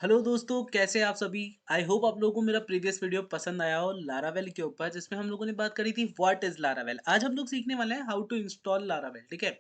Hello दोस्तों, कैसे हैं आप सभी। आई होप आप लोगों को मेरा प्रीवियस वीडियो पसंद आया हो लारावेल के ऊपर, जिसमें हम लोगों ने बात करी थी व्हाट इज लारावेल। आज हम लोग सीखने वाले हैं हाउ टू इंस्टॉल लारावेल। ठीक है।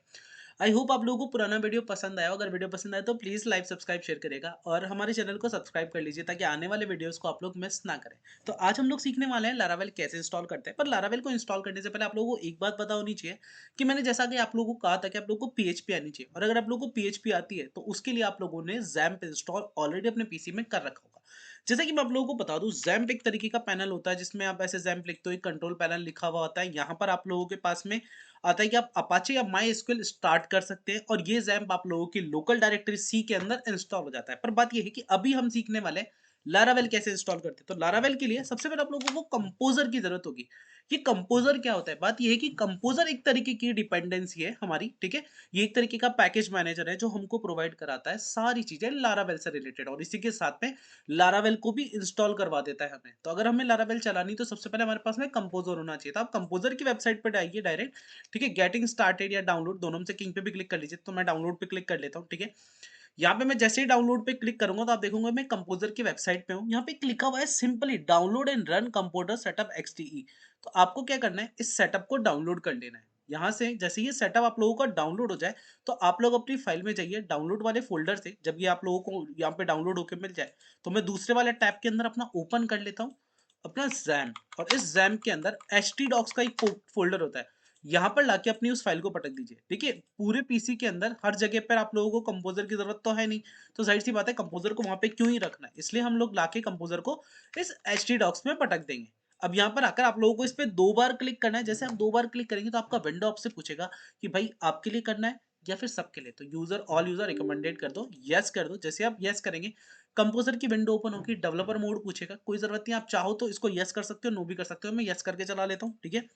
आई होप आप लोगों को पुराना वीडियो पसंद आया हो। अगर वीडियो पसंद आया तो प्लीज़ लाइक सब्सक्राइब शेयर करेगा और हमारे चैनल को सब्सक्राइब कर लीजिए ताकि आने वाले वीडियोस को आप लोग मिस ना करें। तो आज हम लोग सीखने वाले हैं लारावेल कैसे इंस्टॉल करते हैं। पर लारावेल को इंस्टॉल करने से पहले आप लोगों को एक बात पता होनी चाहिए कि मैंने जैसा कि आप लोगों को कहा था कि आप लोगों को पीएचपी आनी चाहिए, और अगर आप लोगों को पीएचपी आती है तो उसके लिए आप लोगों ने जैम्प इंस्टॉल ऑलरेडी अपने पीसी में कर रखा होगा। जैसा कि मैं आप लोगों को बता दूं, जैम्प एक तरीके का पैनल होता है जिसमें आप ऐसे जैम्प लिखते हो, एक कंट्रोल पैनल लिखा हुआ होता है। यहाँ पर आप लोगों के पास में आता है कि आप अपाचे या माई एसक्यूएल स्टार्ट कर सकते हैं, और ये जैम्प आप लोगों की लोकल डायरेक्टरी सी के अंदर इंस्टॉल हो जाता है। पर बात ये है कि अभी हम सीखने वाले हैं लारावेल कैसे इंस्टॉल करते हैं। तो लारावेल के लिए सबसे पहले आप लोगों को कंपोजर की जरूरत होगी। ये कंपोजर क्या होता है? बात ये है कि कंपोजर एक तरीके की डिपेंडेंसी है हमारी। ठीक है। ये एक तरीके का पैकेज मैनेजर है जो हमको प्रोवाइड कराता है सारी चीजें लारावेल से रिलेटेड, और इसी के साथ में लारावेल को भी इंस्टॉल करवा देता है हमें। तो अगर हमें लारावेल चलानी तो सबसे पहले हमारे पास में कंपोजर होना चाहिए। तो आप कंपोजर की वेबसाइट पर जाइए डायरेक्ट। ठीक है। गेटिंग स्टार्टेड या डाउनलोड दोनों में से किंग पे भी क्लिक कर लीजिए। तो मैं डाउनलोड पे क्लिक कर लेता हूँ। ठीक है। यहाँ पे मैं जैसे ही डाउनलोड पे क्लिक करूंगा तो आप देखोगे मैं कंपोजर की वेबसाइट पे हूँ। यहाँ पे लिखा हुआ है simply download and run composer setup XTE। तो आपको क्या करना है, इस सेटअप को डाउनलोड कर लेना है। यहाँ से जैसे ये सेटअप आप लोगों का डाउनलोड हो जाए तो आप लोग अपनी फाइल में जाइए डाउनलोड वाले फोल्डर से। जब ये आप लोगों को यहाँ पे डाउनलोड होकर मिल जाए तो मैं दूसरे वाले टैब के अंदर अपना ओपन कर लेता हूँ अपना जैम, और इस जैम के अंदर htdocs का एक फोल्डर होता है। यहाँ पर लाके अपनी उस फाइल को पटक दीजिए। देखिए पूरे पीसी के अंदर हर जगह पर आप लोगों को कंपोजर की जरूरत तो है नहीं, तो जाहिर सी बात है कंपोजर को वहां पे क्यों ही रखना है, इसलिए हम लोग लाके कंपोजर को इस htdocs में पटक देंगे। अब यहाँ पर आकर आप लोगों को इस पे 2 बार क्लिक करना है। जैसे आप 2 बार क्लिक करेंगे तो आपका विंडो आपसे पूछेगा कि भाई आपके लिए करना है या फिर सबके लिए। तो यूजर ऑल यूजर रिकमेंडेड कर दो, यस कर दो। जैसे आप यस करेंगे कंपोजर की विंडो ओपन होगी, डेवलपर मोड पूछेगा। कोई जरूरत नहीं, आप चाहो तो इसको यस कर सकते हो, नो भी कर सकते हो। मैं यस करके चला लेता हूँ। ठीक है।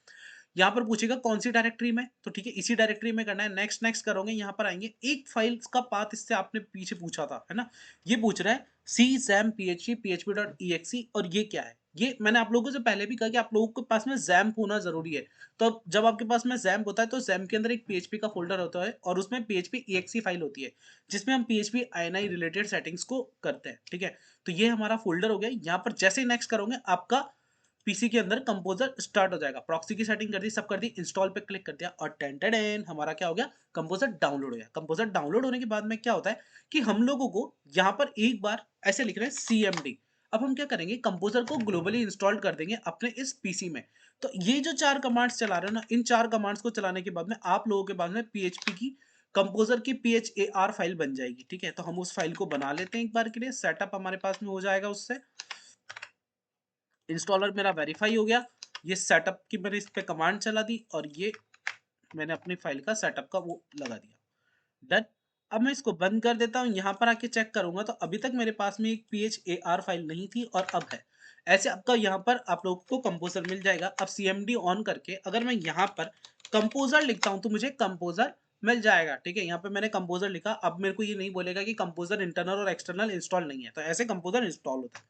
यहाँ पर पूछेगा कौन सी डायरेक्टरी में, तो ठीक है इसी डायरेक्टरी में करना है। नेक्स्ट नेक्स्ट करोगे, यहाँ पर आएंगे एक फाइल का पाथ इससे आपने पीछे पूछा था, है ना। ये पूछ रहा है सी जैम php php.exe, और ये क्या है? ये मैंने आप लोगों से पहले भी कहा कि आप लोगों के पास में जैम्प होना जरूरी है। तो अब जब आपके पास में जैम्प होता है तो जैम्प के अंदर एक php का फोल्डर होता है और उसमें php exe फाइल होती है जिसमें हम php ini रिलेटेड सेटिंग्स को करते हैं। ठीक है। तो ये हमारा फोल्डर हो गया। यहाँ पर जैसे ही नेक्स्ट करोगे आपका पीसी के अंदर कंपोजर स्टार्ट हो जाएगा। प्रॉक्सी की सेटिंग कर दी, सब कर दी, इंस्टॉल पे क्लिक कर दिया, और टेन टेन हमारा क्या हो गया, कंपोजर डाउनलोड हो गया। कंपोजर डाउनलोड होने के बाद में क्या होता है कि हम लोगों को यहाँ पर एक बार ऐसे लिख रहे हैं CMD। अब हम क्या करेंगे, कंपोजर को ग्लोबली इंस्टॉल कर देंगे अपने इस पीसी में। तो ये जो 4 कमांड्स चला रहे हो ना, इन 4 कमांड्स को चलाने के बाद में आप लोगों के पास में पीएचपी की कंपोजर की PHAR फाइल बन जाएगी। ठीक है। तो हम उस फाइल को बना लेते हैं एक बार के लिए। सेटअप हमारे पास में हो जाएगा उससे। इंस्टॉलर मेरा वेरीफाई हो गया। ये सेटअप की मैंने इस पे कमांड चला दी और ये मैंने अपनी फाइल का सेटअप का वो लगा दिया। डन। अब मैं इसको बंद कर देता हूँ। यहाँ पर आके चेक करूंगा तो अभी तक मेरे पास में एक PHAR फाइल नहीं थी और अब है। ऐसे आपका यहाँ पर आप लोगों को कंपोजर मिल जाएगा। अब CMD ऑन करके अगर मैं यहाँ पर कंपोजर लिखता हूँ तो मुझे कंपोजर मिल जाएगा। ठीक है। यहाँ पे मैंने कंपोजर लिखा। अब मेरे को ये नहीं बोलेगा कि कंपोजर इंटरनल और एक्सटर्नल इंस्टॉल नहीं है, तो ऐसे कंपोजर इंस्टॉल होता है।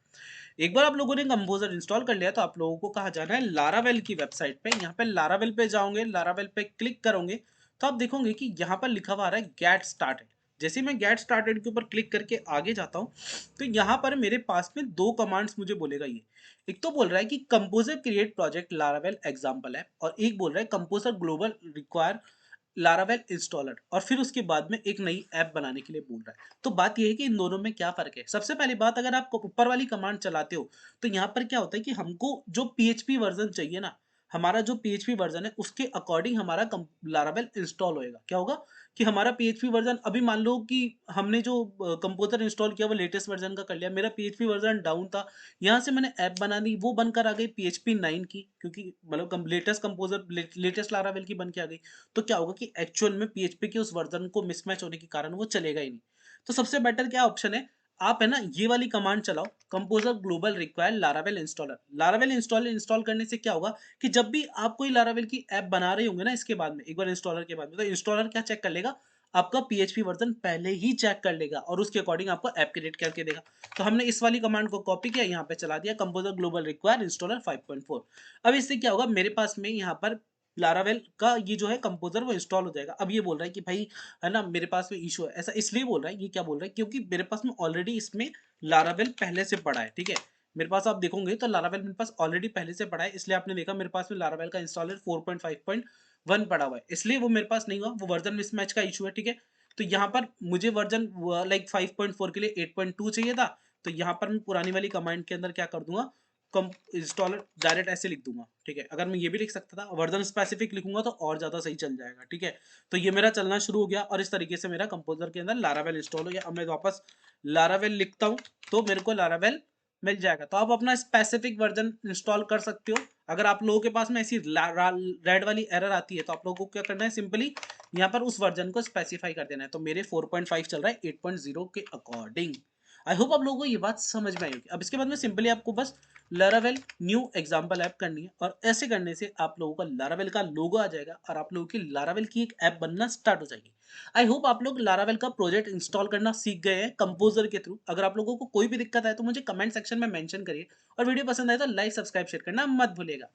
एक बार आप लोगों ने कंपोजर इंस्टॉल कर लिया तो आप लोगों को कहा जाना है लारावेल की वेबसाइट पे। यहाँ पे लारावेल पे जाओगे, लारावेल पे क्लिक करोगे तो आप देखोगे कि यहाँ पर लिखा हुआ आ रहा है गेट स्टार्टेड। जैसे मैं गेट स्टार्टेड के ऊपर क्लिक करके आगे जाता हूँ तो यहाँ पर मेरे पास में 2 कमांड्स मुझे बोलेगा ये। एक तो बोल रहा है कि composer create project Laravel example app, और एक बोल रहा है composer global require Laravel installer, और फिर उसके बाद में एक नई ऐप बनाने के लिए बोल रहा है। तो बात यह है कि इन दोनों में क्या फर्क है। सबसे पहली बात, अगर आप ऊपर वाली कमांड चलाते हो तो यहाँ पर क्या होता है कि हमको जो पीएचपी वर्जन चाहिए ना, हमारा जो पीएचपी वर्जन है उसके अकॉर्डिंग हमारा लारावेल इंस्टॉल होएगा। क्या होगा कि हमारा पीएचपी वर्जन, अभी मान लो कि हमने जो कंपोजर इंस्टॉल किया वो लेटेस्ट वर्जन का कर लिया, मेरा पीएचपी वर्जन डाउन था, यहाँ से मैंने ऐप बना दी, वो बनकर आ गई PHP 9 की, क्योंकि मतलब लेटेस्ट कंपोजर लेटेस्ट लारावेल की बन के आ गई। तो क्या होगा कि एक्चुअल में पीएचपी के उस वर्जन को मिसमैच होने के कारण वो चलेगा ही नहीं। तो सबसे बेटर क्या ऑप्शन है, आप है ना ये वाली कमांड चलाओ, composer global require Laravel installer. Laravel install करने से क्या होगा कि जब भी आप कोई लारावेल की ऐप बना रहे होंगे ना, इसके बाद में एक बार इंस्टॉलर के बाद में, तो इंस्टॉलर क्या चेक कर लेगा, आपका पीएचपी वर्जन पहले ही चेक कर लेगा और उसके अकॉर्डिंग आपको ऐप क्रिएट करके देगा। तो हमने इस वाली कमांड को कॉपी किया, यहाँ पे चला दिया कंपोजर ग्लोबल रिक्वायर इंस्टॉलर 5.4। अब इससे क्या होगा, मेरे पास में यहाँ पर लारावेल का ये जो है कंपोजर वो इंस्टॉल हो जाएगा। अब ये बोल रहा है कि भाई है ना मेरे पास में इशू है, ऐसा इसलिए बोल रहा है, ये क्या बोल रहा है क्योंकि मेरे पास में ऑलरेडी इसमें लारावेल पहले से पड़ा है, ठीक है। मेरे पास आप देखोगे तो लारावेल मेरे पास ऑलरेडी पहले से पड़ा है, इसलिए आपने देखा मेरे पास में लारावेल का इंस्टॉलर 4.5.1 पड़ा हुआ है, इसलिए वो मेरे पास नहीं हुआ, वो वर्जन मिसमैच का इशू है, ठीक है। तो यहाँ पर मुझे वर्जन लाइक 5.4 के लिए 8.2 चाहिए था, तो यहाँ पर मैं पुरानी वाली कमांड के अंदर क्या कर दूंगा, कम इंस्टॉलर डायरेक्ट ऐसे लिख दूंगा, ठीक है। अगर मैं ये भी लिख सकता था, वर्जन स्पेसिफिक लिखूंगा तो और ज्यादा सही चल जाएगा, ठीक है। तो ये मेरा चलना शुरू हो गया और इस तरीके से मेरा कंपोजर के अंदर लारावेल इंस्टॉल हो गया। अब मैं वापस लारावेल लिखता हूँ तो मेरे को लारावेल मिल जाएगा। तो आप अपना स्पेसिफिक वर्जन इंस्टॉल कर सकते हो। अगर आप लोगों के पास में ऐसी रेड वाली एरर आती है तो आप लोगों को क्या करना है, सिंपली यहाँ पर उस वर्जन को स्पेसिफाई कर देना है। तो मेरे 4.5 चल रहा है 8.0 के अकॉर्डिंग। आई होप आप लोगों को ये बात समझ में आई होगी। अब इसके बाद में सिंपली आपको बस लारावेल न्यू एग्जाम्पल ऐप करनी है और ऐसे करने से आप लोगों का लारावेल का लोगो आ जाएगा और आप लोगों की लारावेल की एक ऐप बनना स्टार्ट हो जाएगी। आई होप आप लोग लारावेल का प्रोजेक्ट इंस्टॉल करना सीख गए हैं कंपोजर के थ्रू। अगर आप लोगों को कोई भी दिक्कत है तो मुझे कमेंट सेक्शन में मेंशन करिए और वीडियो पसंद आए तो लाइक सब्सक्राइब शेयर करना मत भूलिएगा।